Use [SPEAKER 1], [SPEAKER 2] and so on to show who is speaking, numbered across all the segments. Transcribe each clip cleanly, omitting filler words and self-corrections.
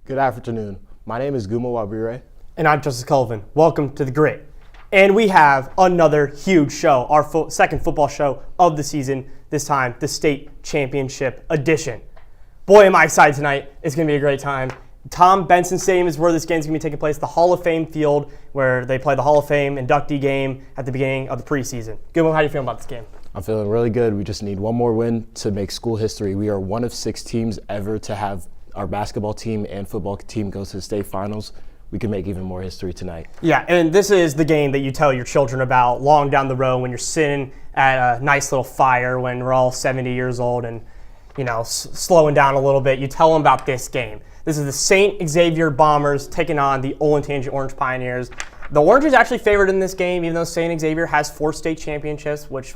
[SPEAKER 1] Good afternoon. My name is Guma Wabire.
[SPEAKER 2] And I'm Justice Cullivan. Welcome to The Grit. And we have another huge show, our second football show of the season, this time the state championship edition. Boy, am I excited tonight. It's going to be a great time. Tom Benson Stadium is where this game is going to be taking place, the Hall of Fame field, where they play the Hall of Fame inductee game at the beginning of the preseason. Guma, how do you feel about this game?
[SPEAKER 1] I'm feeling really good. We just need one more win to make school history. We are one of 6 teams ever to have our basketball team and football team go to the state finals. We can make even more history tonight.
[SPEAKER 2] Yeah, and this is the game that you tell your children about long down the road when you're sitting at a nice little fire when we're all 70 years old and, you know, slowing down a little bit. You tell them about this game. This is the St. Xavier Bombers taking on the Olentangy Orange Pioneers. The Orange is actually favored in this game, even though St. Xavier has 4 state championships, which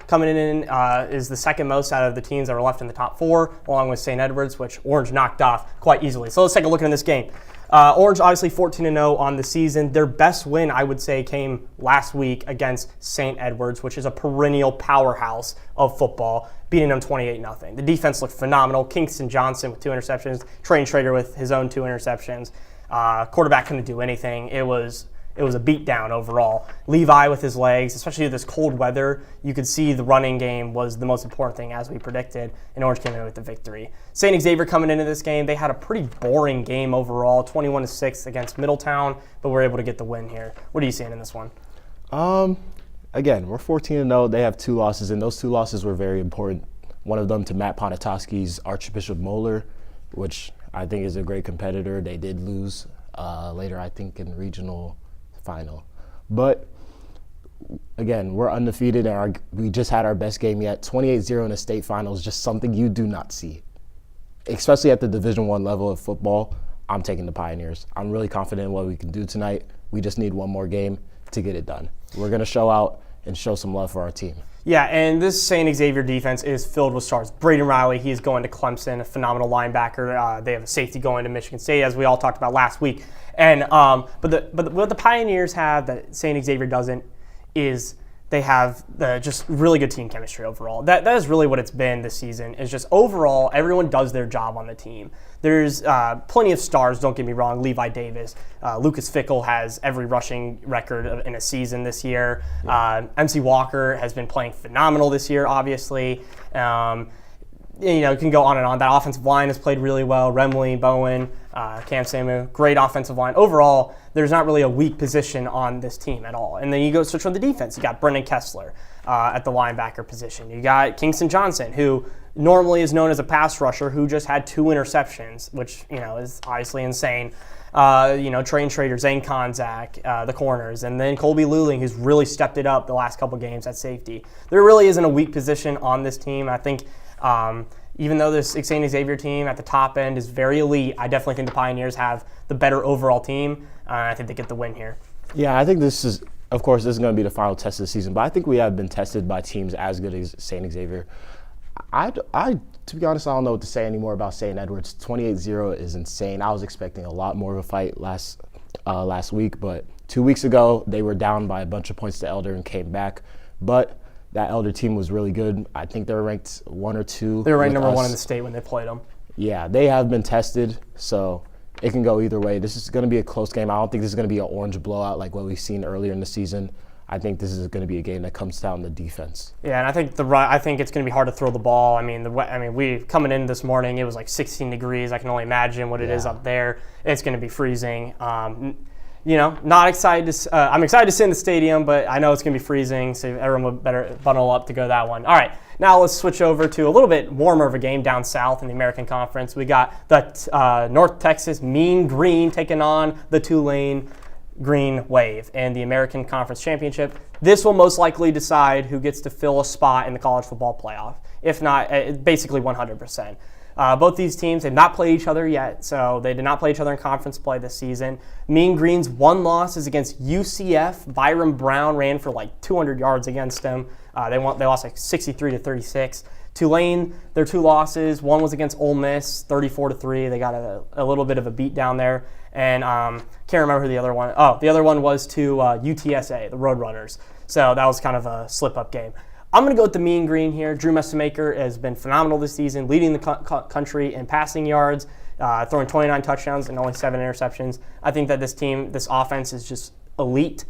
[SPEAKER 2] coming in is the second most out of the teams that are left in the top 4, along with St. Edward's, which Orange knocked off quite easily. So let's take a look at this game. Orange obviously 14-0 on the season. Their best win, I would say, came last week against St. Edward's, which is a perennial powerhouse of football, beating them 28-0. The defense looked phenomenal. Kingston Johnson with 2 interceptions, Trey Trader with his own 2 interceptions. Quarterback couldn't do anything. It was a beatdown overall. Levi with his legs, especially with this cold weather, you could see the running game was the most important thing as we predicted, and Orange came in with the victory. St. Xavier coming into this game, they had a pretty boring game overall, 21-6 against Middletown, but we're able to get the win here. What are you seeing in this one?
[SPEAKER 1] Again, we're 14-0. They have 2 losses, and those 2 losses were very important. One of them to Matt Ponatoski's Archbishop Moeller, which I think is a great competitor. They did lose later, I think, in regional final. But again, we're undefeated and we just had our best game yet. 28-0 in the state finals, just something you do not see. Especially at the Division I level of football, I'm taking the Pioneers. I'm really confident in what we can do tonight. We just need one more game to get it done. We're going to show out and show some love for our team.
[SPEAKER 2] Yeah, and this St. Xavier defense is filled with stars. Braden Riley, he's going to Clemson, a phenomenal linebacker. They have a safety going to Michigan State, as we all talked about last week. And but what the Pioneers have that St. Xavier doesn't is they have just really good team chemistry overall. That is really what it's been this season. Is just overall everyone does their job on the team. There's plenty of stars. Don't get me wrong. Levi Davis, Lucas Fickle has every rushing record in a season this year. Yeah. MC Walker has been playing phenomenal this year. Obviously. You know, you can go on and on. That offensive line has played really well. Remley, Bowen, Cam Samu, great offensive line. Overall, there's not really a weak position on this team at all. And then you go switch from the defense. You got Brendan Kessler at the linebacker position. You got Kingston Johnson, who normally is known as a pass rusher, who just had 2 interceptions, which, you know, is obviously insane. You know, Trey Trader, Zane Konzak, the corners, and then Colby Luling, who's really stepped it up the last couple games at safety. There really isn't a weak position on this team. I think even though this St. Xavier team at the top end is very elite, I definitely think the Pioneers have the better overall team. I think they get the win here.
[SPEAKER 1] Yeah, I think this is going to be the final test of the season, but I think we have been tested by teams as good as St. Xavier. To be honest, I don't know what to say anymore about St. Edward's. 28-0 is insane. I was expecting a lot more of a fight last week, but 2 weeks ago they were down by a bunch of points to Elder and came back. But that Elder team was really good. I think they were ranked 1 or 2.
[SPEAKER 2] They were ranked number 1 in the state when they played them.
[SPEAKER 1] Yeah, they have been tested, so it can go either way. This is going to be a close game. I don't think this is going to be an Orange blowout like what we've seen earlier in the season. I think this is going to be a game that comes down to defense.
[SPEAKER 2] Yeah, and I think it's going to be hard to throw the ball. I mean, we coming in this morning, it was like 16 degrees. I can only imagine what it is up there. It's going to be freezing. You know, not excited to. I'm excited to sit in the stadium, but I know it's going to be freezing, so everyone would better bundle up to go that one. All right, now let's switch over to a little bit warmer of a game down south in the American Conference. We got the North Texas Mean Green taking on the Tulane Green Wave in the American Conference Championship. This will most likely decide who gets to fill a spot in the college football playoff. If not, basically 100%. Both these teams have not played each other yet, so they did not play each other in conference play this season. Mean Green's 1 loss is against UCF. Byron Brown ran for like 200 yards against them. They lost like 63-36. Tulane, their 2 losses. One was against Ole Miss, 34-3. They got a little bit of a beat down there. And can't remember who the other one. Oh, the other one was to UTSA, the Roadrunners. So that was kind of a slip-up game. I'm going to go with the mean green here. Drew Messamaker has been phenomenal this season, leading the country in passing yards, throwing 29 touchdowns and only 7 interceptions. I think that this offense is just elite.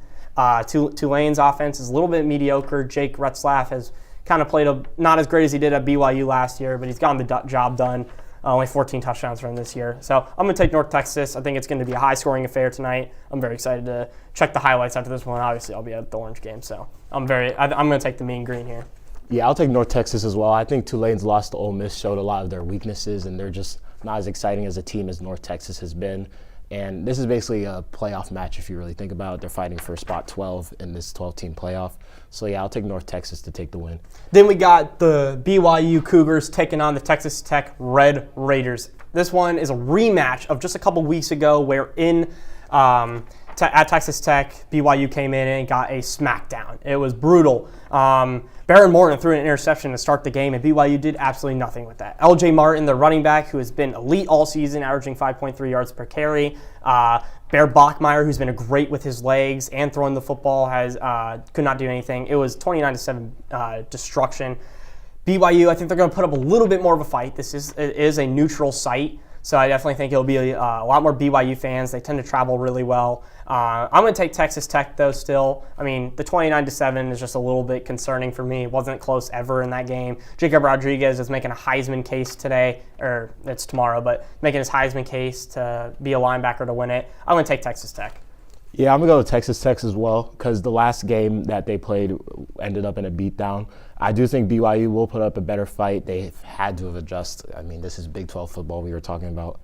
[SPEAKER 2] Tulane's offense is a little bit mediocre. Jake Retzlaff has kind of played not as great as he did at BYU last year, but he's gotten the job done. Only 14 touchdowns for him this year. So I'm going to take North Texas. I think it's going to be a high-scoring affair tonight. I'm very excited to check the highlights after this one. Obviously, I'll be at the Orange game, so I'm going to take the mean green here.
[SPEAKER 1] Yeah, I'll take North Texas as well. I think Tulane's loss to Ole Miss showed a lot of their weaknesses, and they're just not as exciting as a team as North Texas has been. And this is basically a playoff match if you really think about it. They're fighting for spot 12 in this 12-team playoff. So, yeah, I'll take North Texas to take the win.
[SPEAKER 2] Then we got the BYU Cougars taking on the Texas Tech Red Raiders. This one is a rematch of just a couple weeks ago where at Texas Tech, BYU came in and got a smackdown. It was brutal. Baron Morton threw an interception to start the game, and BYU did absolutely nothing with that. L.J. Martin, the running back, who has been elite all season, averaging 5.3 yards per carry. Bear Bachmeier, who's been great with his legs and throwing the football, could not do anything. It was 29-7 destruction. BYU, I think they're going to put up a little bit more of a fight. This is a neutral site, so I definitely think it'll be a lot more BYU fans. They tend to travel really well. I'm going to take Texas Tech, though, still. I mean, the 29-7 is just a little bit concerning for me. It wasn't close ever in that game. Jacob Rodriguez is making a Heisman case today, or it's tomorrow, but making his Heisman case to be a linebacker to win it. I'm going to take Texas Tech.
[SPEAKER 1] Yeah, I'm going to go with Texas Tech as well because the last game that they played ended up in a beatdown. I do think BYU will put up a better fight. They've had to have adjusted. I mean, this is Big 12 football we were talking about.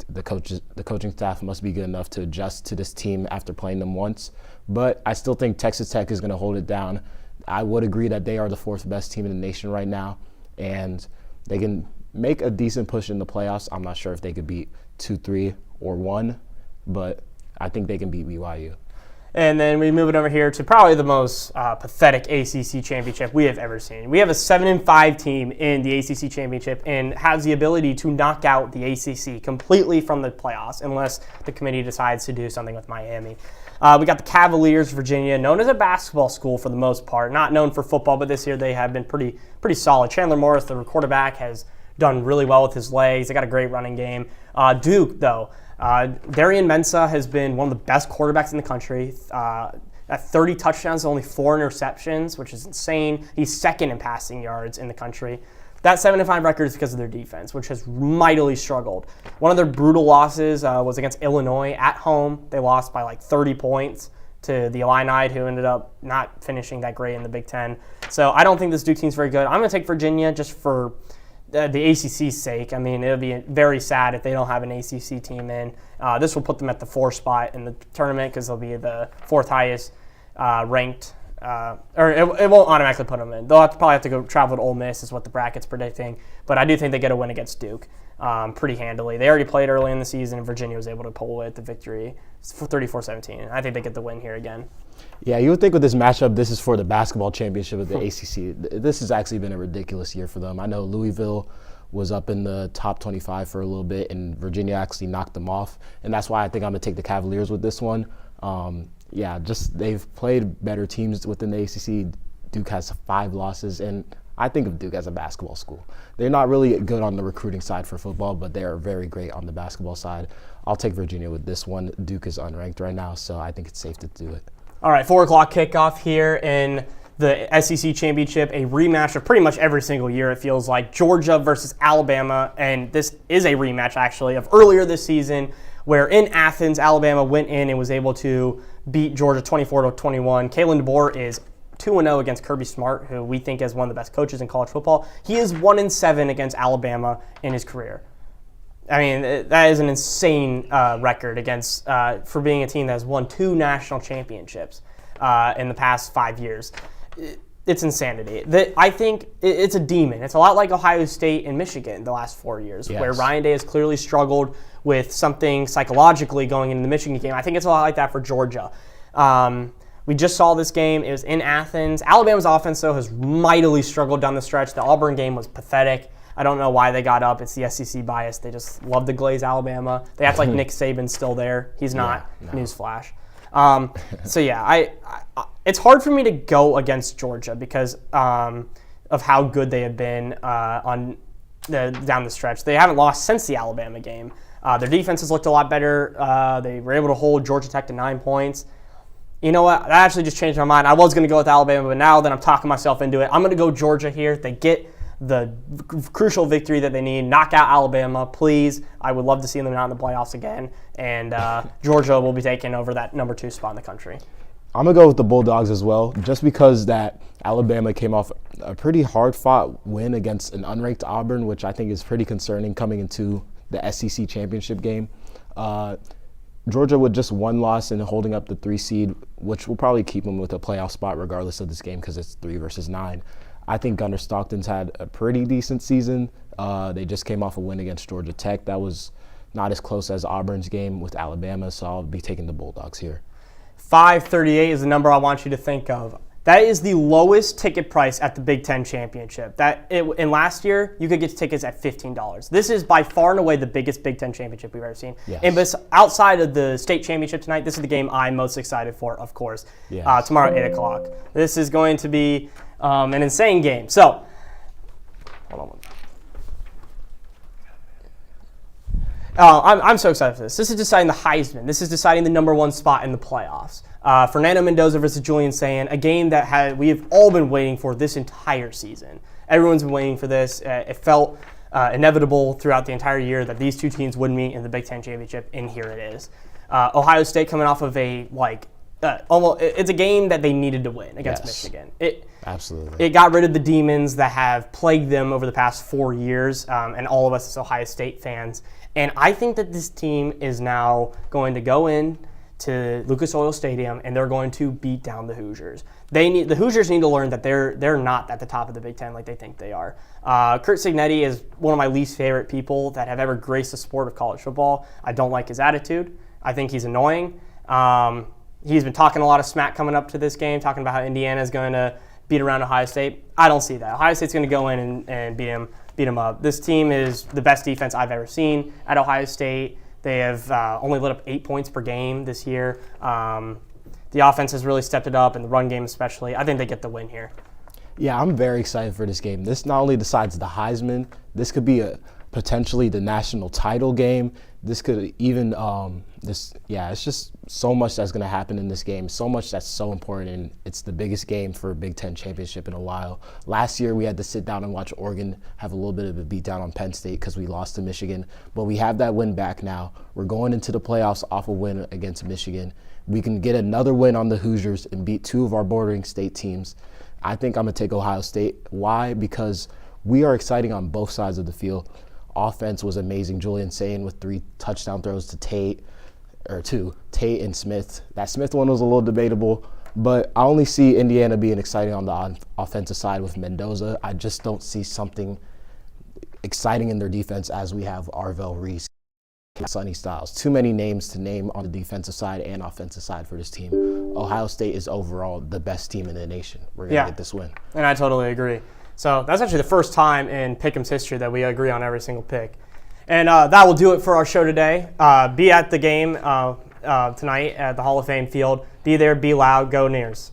[SPEAKER 1] The coaching staff must be good enough to adjust to this team after playing them once. But I still think Texas Tech is going to hold it down. I would agree that they are the 4th best team in the nation right now, and they can make a decent push in the playoffs. I'm not sure if they could beat 2, 3, or 1, but I think they can beat BYU.
[SPEAKER 2] And then we move it over here to probably the most pathetic ACC championship we have ever seen. We have a 7-5 team in the ACC championship and has the ability to knock out the ACC completely from the playoffs unless the committee decides to do something with Miami. We got the Cavaliers, Virginia, known as a basketball school for the most part, not known for football, but this year they have been pretty solid. Chandler Morris, the quarterback, has done really well with his legs. They got a great running game. Duke, though. Darian Mensah has been one of the best quarterbacks in the country. At 30 touchdowns, only 4 interceptions, which is insane. He's second in passing yards in the country. That 7-5 record is because of their defense, which has mightily struggled. One of their brutal losses was against Illinois at home. They lost by like 30 points to the Illini, who ended up not finishing that great in the Big Ten. So I don't think this Duke team's very good. I'm going to take Virginia just for the ACC's sake. I mean, it would be very sad if they don't have an ACC team in. This will put them at the 4th spot in the tournament because they'll be the 4th highest ranked. Or it won't automatically put them in. They'll probably have to go travel to Ole Miss is what the bracket's predicting. But I do think they get a win against Duke pretty handily. They already played early in the season, and Virginia was able to pull away the victory 34-17. I think they get the win here again.
[SPEAKER 1] Yeah, you would think with this matchup, this is for the basketball championship of the ACC. This has actually been a ridiculous year for them. I know Louisville was up in the top 25 for a little bit, and Virginia actually knocked them off. And that's why I think I'm going to take the Cavaliers with this one. They've played better teams within the ACC. Duke has 5 losses, and I think of Duke as a basketball school. They're not really good on the recruiting side for football, but they are very great on the basketball side. I'll take Virginia with this one. Duke is unranked right now, so I think it's safe to do it.
[SPEAKER 2] All right, 4 o'clock kickoff here in the SEC Championship, a rematch of pretty much every single year, it feels like. Georgia versus Alabama, and this is a rematch, actually, of earlier this season, where in Athens, Alabama went in and was able to beat Georgia 24-21. Kalen DeBoer is 2-0 against Kirby Smart, who we think is one of the best coaches in college football. He is 1-7 against Alabama in his career. I mean, that is an insane record against for being a team that has won 2 national championships in the past 5 years. It's insanity. I think it's a demon. It's a lot like Ohio State and Michigan the last 4 years,
[SPEAKER 1] yes,
[SPEAKER 2] where Ryan Day has clearly struggled with something psychologically going into the Michigan game. I think it's a lot like that for Georgia. We just saw this game. It was in Athens. Alabama's offense, though, has mightily struggled down the stretch. The Auburn game was pathetic. I don't know why they got up. It's the SEC bias. They just love to glaze Alabama. They act like Nick Saban's still there. He's not.
[SPEAKER 1] Yeah, no.
[SPEAKER 2] Newsflash. So yeah, it's hard for me to go against Georgia because of how good they have been down the stretch. They haven't lost since the Alabama game. Their defense has looked a lot better. They were able to hold Georgia Tech to 9 points. You know what? That actually just changed my mind. I was going to go with Alabama, but now that I'm talking myself into it, I'm going to go Georgia here. They get the crucial victory that they need. Knock out Alabama, please. I would love to see them out in the playoffs again. And Georgia will be taking over that number 2 spot in the country.
[SPEAKER 1] I'm going to go with the Bulldogs as well, just because that Alabama came off a pretty hard-fought win against an unranked Auburn, which I think is pretty concerning coming into the SEC championship game. Georgia with just 1 loss and holding up the 3 seed, which will probably keep them with a playoff spot regardless of this game because it's 3 versus 9. I think Gunnar Stockton's had a pretty decent season. They just came off a win against Georgia Tech. That was not as close as Auburn's game with Alabama, so I'll be taking the Bulldogs here.
[SPEAKER 2] 538 is the number I want you to think of. That is the lowest ticket price at the Big Ten Championship. And last year, you could get tickets at $15. This is by far and away the biggest Big Ten Championship we've ever seen.
[SPEAKER 1] Yes.
[SPEAKER 2] And outside of the state championship tonight, this is the game I'm most excited for, of course.
[SPEAKER 1] Yes.
[SPEAKER 2] Tomorrow at 8 o'clock. This is going to be an insane game. So, hold on one. I'm so excited for this. This is deciding the Heisman. This is deciding the number 1 spot in the playoffs. Fernando Mendoza versus Julian Sayin, a game that we have all been waiting for this entire season. Everyone's been waiting for this. It felt inevitable throughout the entire year that these 2 teams would meet in the Big Ten Championship, and here it is. Ohio State coming off of it's a game that they needed to win against Michigan.
[SPEAKER 1] Absolutely.
[SPEAKER 2] It got rid of the demons that have plagued them over the past 4 years, and all of us as Ohio State fans. And I think that this team is now going to go in to Lucas Oil Stadium, and they're going to beat down the Hoosiers. The Hoosiers need to learn that they're not at the top of the Big Ten like they think they are. Kurt Cignetti is one of my least favorite people that have ever graced the sport of college football. I don't like his attitude. I think he's annoying. He's been talking a lot of smack coming up to this game, talking about how Indiana is going to beat around Ohio State. I don't see that. Ohio State's going to go in and beat them up. This team is the best defense I've ever seen at Ohio State. They have only lit up 8 points per game this year. The offense has really stepped it up, and the run game especially. I think they get the win here.
[SPEAKER 1] Yeah, I'm very excited for this game. This not only decides the Heisman, this could be potentially the national title game. This could even it's just so much that's going to happen in this game. So much that's so important, and it's the biggest game for a Big Ten championship in a while. Last year, we had to sit down and watch Oregon have a little bit of a beatdown on Penn State because we lost to Michigan. But we have that win back now. We're going into the playoffs off a win against Michigan. We can get another win on the Hoosiers and beat 2 of our bordering state teams. I think I'm going to take Ohio State. Why? Because we are exciting on both sides of the field. Offense was amazing. Julian Sayin with 3 touchdown throws to Tate and Smith. That Smith one was a little debatable, but I only see Indiana being exciting on the offensive side with Mendoza. I just don't see something exciting in their defense as we have Arvell Reese, Sonny Styles. Too many names to name on the defensive side and offensive side for this team. Ohio State is overall the best team in the nation. We're going to get this win.
[SPEAKER 2] And I totally agree. So that's actually the first time in Pick'em's history that we agree on every single pick. And that will do it for our show today. Be at the game tonight at the Hall of Fame field. Be there, be loud, go Nears.